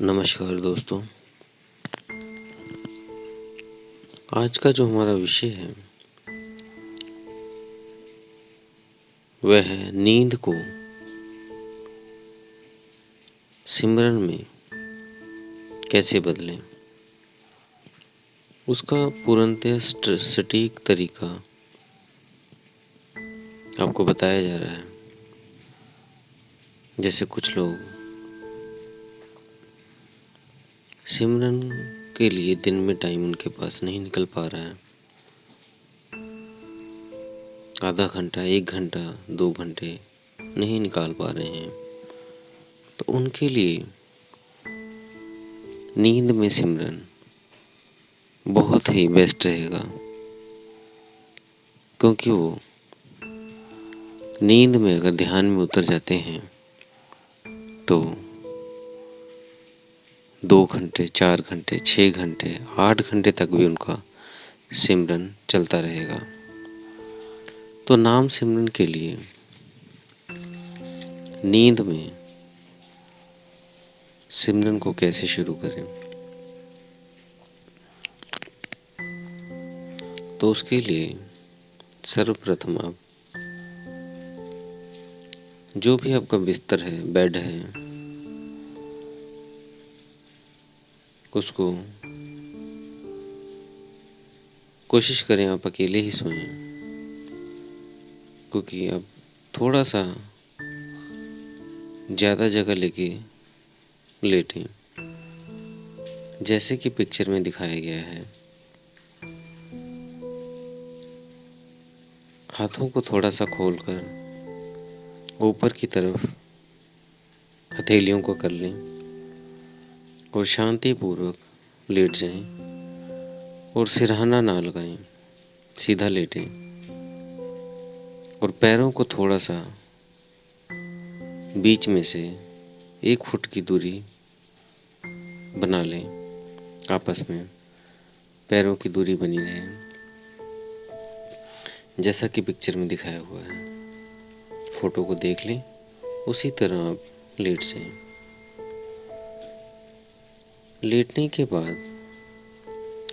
नमस्कार दोस्तों। आज का जो हमारा विषय है वह है नींद को सिमरन में कैसे बदलें। उसका पूर्णतः सटीक तरीका आपको बताया जा रहा है। जैसे कुछ लोग सिमरन के लिए दिन में टाइम उनके पास नहीं निकल पा रहा है, आधा घंटा, 1 घंटा, 2 घंटे नहीं निकाल पा रहे हैं, तो उनके लिए नींद में सिमरन बहुत ही बेस्ट रहेगा। क्योंकि वो नींद में अगर ध्यान में उतर जाते हैं तो 2 घंटे, 4 घंटे, 6 घंटे, 8 घंटे तक भी उनका सिमरन चलता रहेगा। तो नाम सिमरन के लिए नींद में सिमरन को कैसे शुरू करें, तो उसके लिए सर्वप्रथम आप जो भी आपका बिस्तर है, बेड है, उसको कोशिश करें आप अकेले ही सोएं। क्योंकि अब थोड़ा सा ज़्यादा जगह लेके लेटें, जैसे कि पिक्चर में दिखाया गया है। हाथों को थोड़ा सा खोलकर ऊपर की तरफ हथेलियों को कर लें और शांतिपूर्वक लेट जाएं और सिरहाना ना लगाएं, सीधा लेटें और पैरों को थोड़ा सा बीच में से 1 फुट की दूरी बना लें, आपस में पैरों की दूरी बनी रहे, जैसा कि पिक्चर में दिखाया हुआ है। फोटो को देख लें, उसी तरह आप लेट जाएं। लेटने के बाद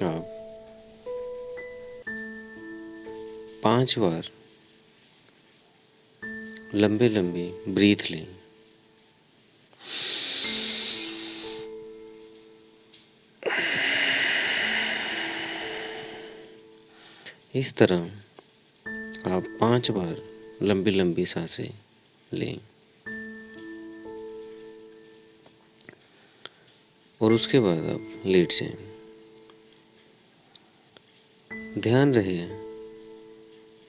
आप 5 बार लंबे लंबे ब्रीथ लें। इस तरह आप 5 बार लंबी लंबी सांसें लें और उसके बाद आप लेट जाएं। ध्यान रहे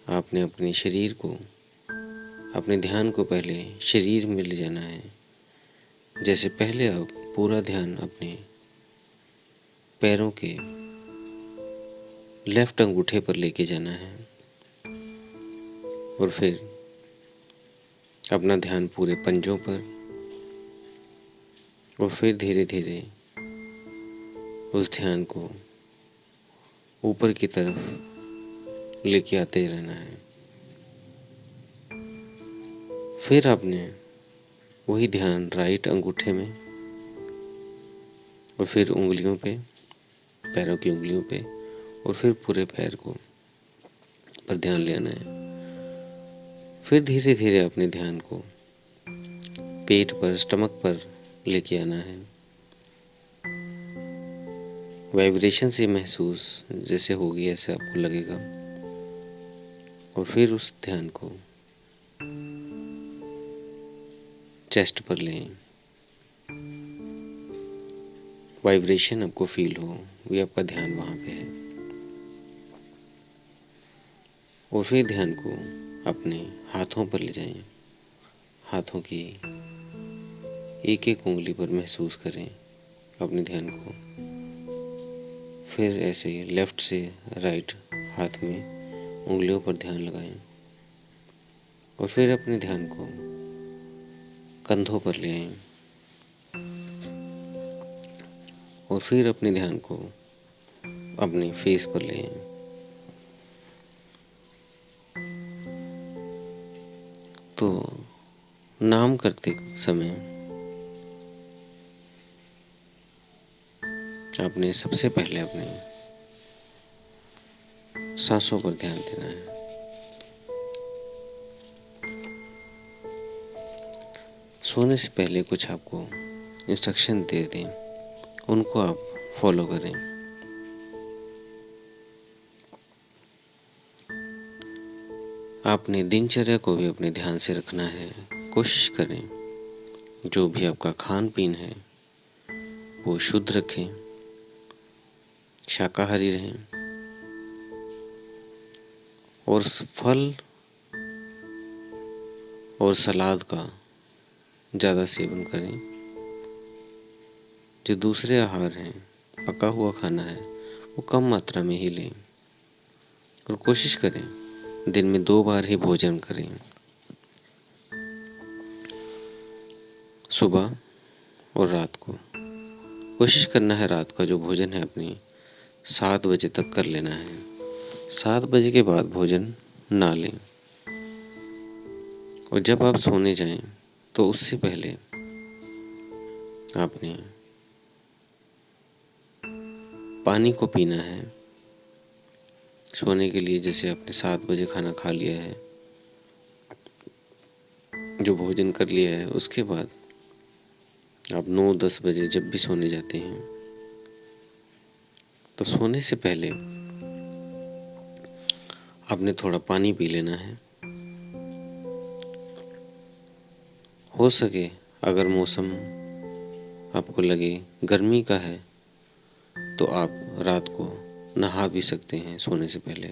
आपने अपने शरीर को, अपने ध्यान को पहले शरीर में ले जाना है। जैसे पहले आप पूरा ध्यान अपने पैरों के लेफ्ट अंगूठे पर लेके जाना है और फिर अपना ध्यान पूरे पंजों पर, और फिर धीरे धीरे उस ध्यान को ऊपर की तरफ लेके आते रहना है। फिर आपने वही ध्यान राइट अंगूठे में और फिर उंगलियों पे, पैरों की उंगलियों पे, और फिर पूरे पैर को पर ध्यान ले आना है। फिर धीरे धीरे अपने ध्यान को पेट पर, स्टमक पर लेके आना है। वाइब्रेशन से महसूस जैसे होगी ऐसे आपको लगेगा। और फिर उस ध्यान को चेस्ट पर लें। वाइब्रेशन आपको फील हो, ये आपका ध्यान वहाँ पे है। और फिर ध्यान को अपने हाथों पर ले जाएं। हाथों की एक एक उंगली पर महसूस करें अपने ध्यान को। फिर ऐसे लेफ्ट से राइट हाथ में उंगलियों पर ध्यान लगाएं और फिर अपने ध्यान को कंधों पर ले आएं और फिर अपने ध्यान को अपने फेस पर ले आएं। तो नाम करते समय आपने सबसे पहले अपने सांसों पर ध्यान देना है। सोने से पहले कुछ आपको इंस्ट्रक्शन दे दें, उनको आप फॉलो करें। आपने दिनचर्या को भी अपने ध्यान से रखना है। कोशिश करें जो भी आपका खान पीन है वो शुद्ध रखें, शाकाहारी रहें और फल और सलाद का ज़्यादा सेवन करें। जो दूसरे आहार हैं, पका हुआ खाना है, वो कम मात्रा में ही लें और कोशिश करें दिन में 2 बार ही भोजन करें, सुबह और रात को। कोशिश करना है रात का जो भोजन है अपनी 7 बजे तक कर लेना है। 7 बजे के बाद भोजन ना लें और जब आप सोने जाएं तो उससे पहले आपने पानी को पीना है। सोने के लिए जैसे आपने 7 बजे खाना खा लिया है, जो भोजन कर लिया है, उसके बाद आप 9-10 बजे जब भी सोने जाते हैं तो सोने से पहले आपने थोड़ा पानी पी लेना है। हो सके अगर मौसम आपको लगे गर्मी का है तो आप रात को नहा भी सकते हैं सोने से पहले।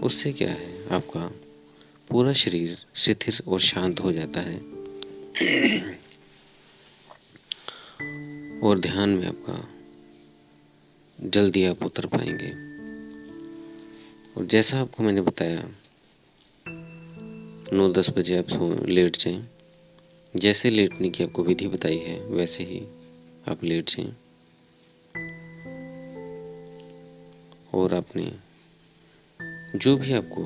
उससे क्या है, आपका पूरा शरीर शिथिल और शांत हो जाता है और ध्यान में आपका जल्दी आप उतर पाएंगे। और जैसा आपको मैंने बताया 9-10 बजे आप लेट जाएं। जैसे लेटने की आपको विधि बताई है वैसे ही आप लेट जाएं और आपने जो भी आपको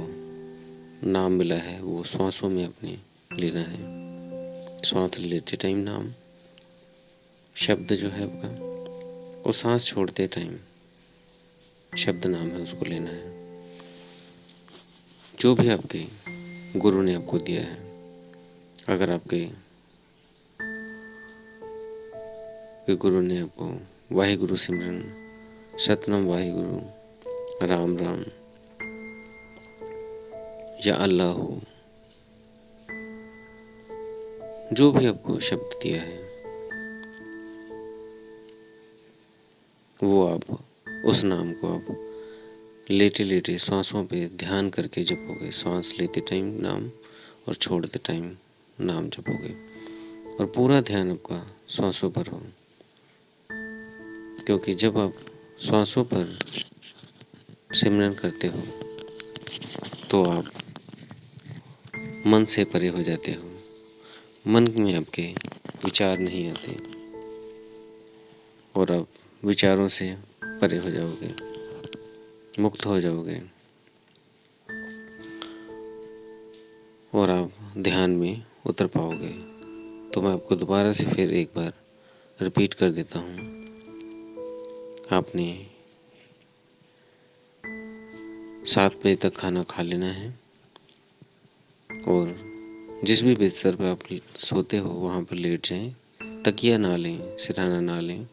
नाम मिला है वो श्वासों में आपने लेना है। श्वास लेते टाइम नाम शब्द जो है आपका, और सांस छोड़ते टाइम शब्द नाम है उसको लेना है। जो भी आपके गुरु ने आपको दिया है, अगर आपके गुरु ने आपको वाहिगुरु सिमरन, सतनाम वाहिगुरु, राम राम या अल्लाह हो, जो भी आपको शब्द दिया है वो आप उस नाम को आप लेटे लेटे सांसों पे ध्यान करके जपोगे। सांस लेते टाइम नाम और छोड़ते टाइम नाम जपोगे और पूरा ध्यान आपका सांसों पर हो, क्योंकि जब आप सांसों पर सिमरन करते हो तो आप मन से परे हो जाते हो। मन में आपके विचार नहीं आते और आप विचारों से परे हो जाओगे, मुक्त हो जाओगे और आप ध्यान में उतर पाओगे। तो मैं आपको दोबारा से फिर एक बार रिपीट कर देता हूँ। आपने 7 बजे तक खाना खा लेना है और जिस भी बिस्तर पर आप सोते हो वहाँ पर लेट जाएं। तकिया ना लें, सिरहाना ना लें,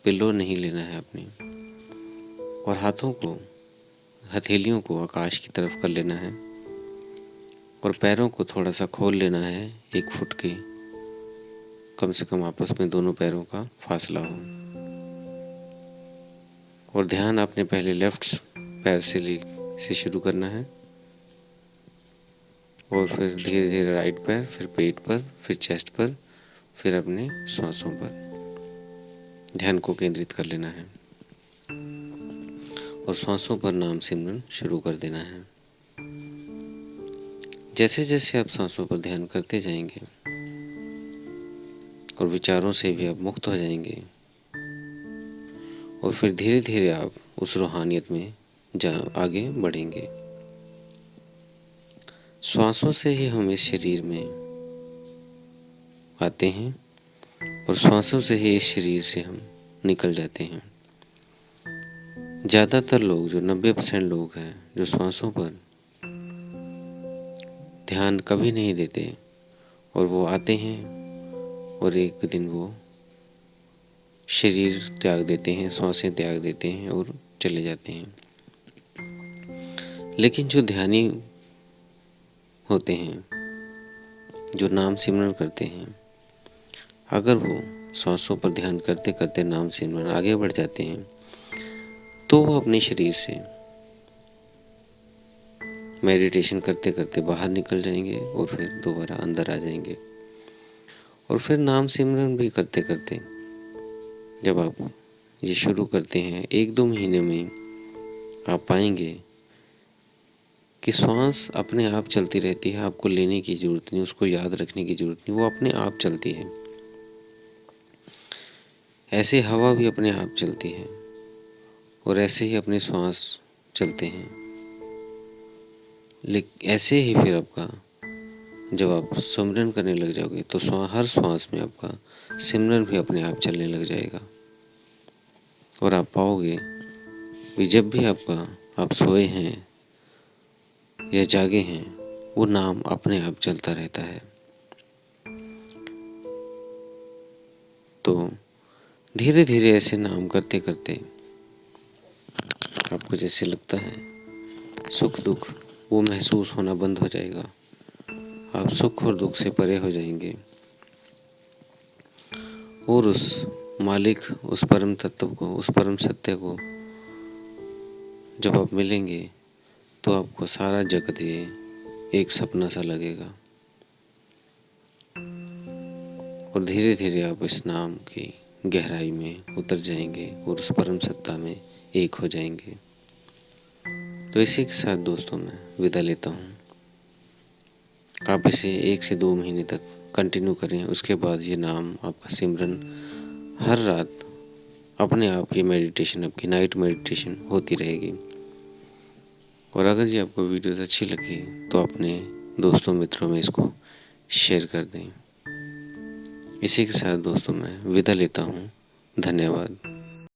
पिल्लो नहीं लेना है अपने, और हाथों को, हथेलियों को आकाश की तरफ कर लेना है और पैरों को थोड़ा सा खोल लेना है। 1 फुट के कम से कम आपस में दोनों पैरों का फासला हो। और ध्यान आपने पहले लेफ्ट पैर से शुरू करना है और फिर धीरे धीरे राइट पैर, फिर पेट पर, फिर चेस्ट पर, फिर अपने सांसों पर ध्यान को केंद्रित कर लेना है और सांसों पर नाम सिमरन शुरू कर देना है। जैसे जैसे आप सांसों पर ध्यान करते जाएंगे और विचारों से भी आप मुक्त हो जाएंगे और फिर धीरे धीरे आप उस रूहानियत में आगे बढ़ेंगे। श्वासों से ही हम इस शरीर में आते हैं और श्वासों से ही इस शरीर से हम निकल जाते हैं। ज़्यादातर लोग, जो 90% लोग हैं, जो श्वासों पर ध्यान कभी नहीं देते, और वो आते हैं और एक दिन वो शरीर त्याग देते हैं, श्वासें त्याग देते हैं और चले जाते हैं। लेकिन जो ध्यानी होते हैं, जो नाम सिमरन करते हैं, अगर वो श्वासों पर ध्यान करते करते नाम सिमरन आगे बढ़ जाते हैं, तो वो अपने शरीर से मेडिटेशन करते करते बाहर निकल जाएंगे और फिर दोबारा अंदर आ जाएंगे। और फिर नाम सिमरन भी करते करते जब आप ये शुरू करते हैं, 1-2 महीने में आप पाएंगे कि श्वास अपने आप चलती रहती है। आपको लेने की ज़रूरत नहीं, उसको याद रखने की ज़रूरत नहीं, वो अपने आप चलती है। ऐसे हवा भी अपने आप चलती है और ऐसे ही अपने श्वास चलते हैं। लेकिन ऐसे ही फिर आपका जब आप सिमरन करने लग जाओगे तो हर श्वास में आपका सिमरन भी अपने आप चलने लग जाएगा। और आप पाओगे कि जब भी आप सोए हैं या जागे हैं, वो नाम अपने आप चलता रहता है। तो धीरे धीरे ऐसे नाम करते करते आपको जैसे लगता है सुख दुख वो महसूस होना बंद हो जाएगा। आप सुख और दुख से परे हो जाएंगे और उस मालिक, उस परम तत्व को, उस परम सत्य को जब आप मिलेंगे तो आपको सारा जगत ये एक सपना सा लगेगा। और धीरे धीरे आप इस नाम की गहराई में उतर जाएंगे और उस परम सत्ता में एक हो जाएंगे। तो इसी के साथ दोस्तों मैं विदा लेता हूँ। आप इसे 1 से 2 महीने तक कंटिन्यू करें। उसके बाद ये नाम आपका सिमरन हर रात अपने आप, ये मेडिटेशन, आपकी नाइट मेडिटेशन होती रहेगी। और अगर ये आपको वीडियोस अच्छी लगी तो अपने दोस्तों मित्रों में इसको शेयर कर दें। इसी के साथ दोस्तों मैं विदा लेता हूँ। धन्यवाद।